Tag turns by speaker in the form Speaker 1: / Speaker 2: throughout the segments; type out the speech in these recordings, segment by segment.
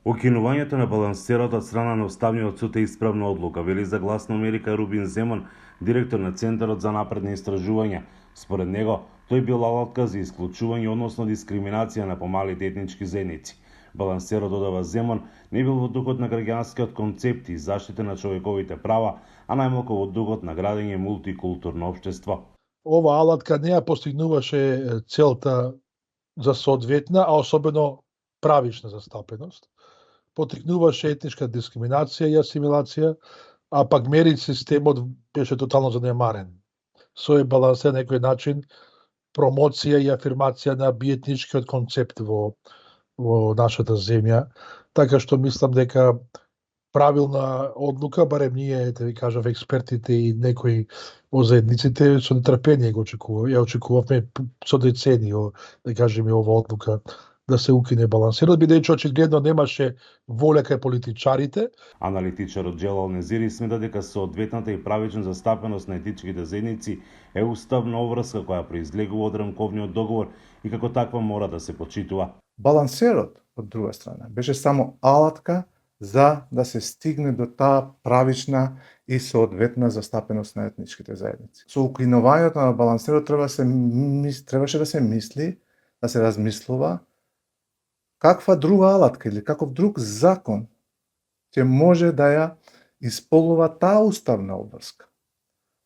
Speaker 1: Укинувањето на балансерот од страна на Уставниот суд е исправна одлука, вели за Глас на Америка Рубин Земон, директор на Центарот за напредни истражувања. Според него, тој бил алатка за исклучување, односно дискриминација на помалите етнички заедници. Балансерот, додава Земон, не бил во духот на граѓанскиот концепт и заштита на човековите права, а најмалку во духот на градење мултикултурно општество.
Speaker 2: Ова алатка не ја постигнуваше целта за соодветна, а особено правична застапеност. Потрикнуваше етничка дискриминација и асимилација, а пак мерит системот беше тотално занемарен. Со е балансер на некој начин промоција и афирмација на биетничкиот концепт во нашата земја, така што мислам дека правилна одлука, барем ние, да ви кажав, експертите и некои од заедниците со нетрпение го очекуваме. Ја очекувавме со децени, да кажеме, ова одлука да се укине балансерот, бидејќи очигледно немаше воля кај политичарите.
Speaker 1: Аналитичарот Джелал Незири смета дека соодветната и правична застапеност на етничките заедници е уставна обврска која произлегува од рамковниот договор и како таква мора да се почитува.
Speaker 3: Балансерот, од друга страна, беше само алатка за да се стигне до таа правична и соодветна застапеност на етничките заедници. Со укинувањето на балансерот требаше да се мисли, да се размислува каква друга алатка или каков друг закон ќе може да ја исполнува таа уставна обврска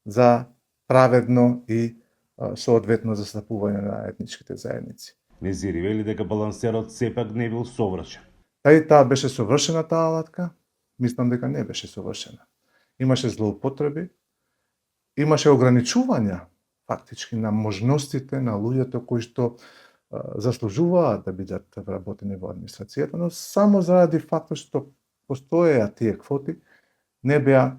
Speaker 3: за праведно и соодветно застапување на етничките заедници.
Speaker 1: Незири вели дека балансерот сепак не бил совршен.
Speaker 3: Дали таа беше совршена таа алатка? Мислам дека не беше совршена. Имаше злоупотреби, имаше ограничувања фактички на можностите на луѓето кои што заслужуваат да бидат вработени во администрацијата, но само заради фактот што постоеа тие квоти, не беа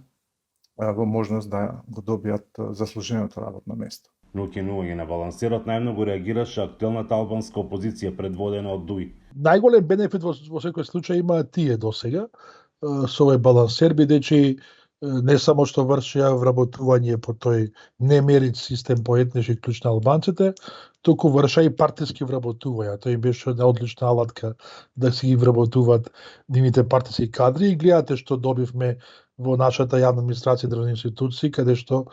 Speaker 3: во можност да го добијат заслуженото работно место.
Speaker 1: На укинување на балансерот најмногу реагираше актуелната албанска опозиција предводена од ДУИ.
Speaker 2: Најголем бенефит во секој случај имаат тие досега со овој балансер, бидејќи не само што вршија вработување по тој немерит систем по етнички клjuč на албанците, туку врша и партиски вработувања. Тој беше една одлична алатка да си ги вработуваат нивните партиски кадри и гледате што добивме во нашата јавна администрација и државни институции, каде што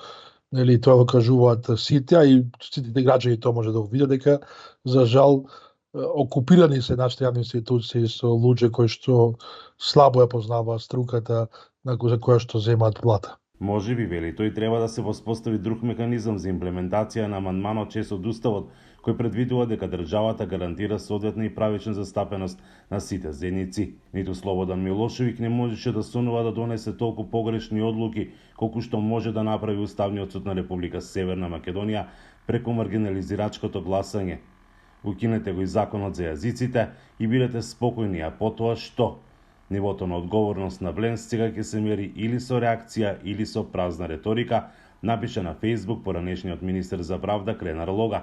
Speaker 2: тоа го кажуваат сите, а и сите граѓани тоа може да го видат дека за жал окупирани се нашите јавни институции со луѓе кои што слабо ја познаваат струката за која што земаат плата.
Speaker 1: Може би, вели, тој треба да се воспостави друг механизам за имплементација на амандманот 6 од Уставот, кој предвидува дека државата гарантира соодветна и правична застапеност на сите заедници. Ниту Слободан Милошевик не можеше да сонува да донесе толку погрешни одлуки колку што може да направи Уставниот суд на Република Северна Македонија преку маргинализирачкото гласање. Укинете го и законот за јазиците и бидете спокојни, а потоа што? Нивото на одговорност на Бленс сега ќе се мери или со реакција или со празна реторика, напиша на Facebook поранешниот министер за правда Кренар Лога.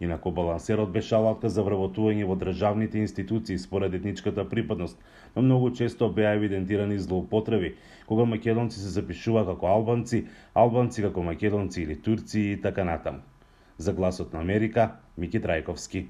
Speaker 1: Инаку балансерот беше алатка за вработување во државните институции според етничката припадност, но многу често беа евидентирани злоупотреби, кога македонци се запишува како албанци, албанци како македонци или турци и така натаму. За Гласот на Америка, Мики Трајковски.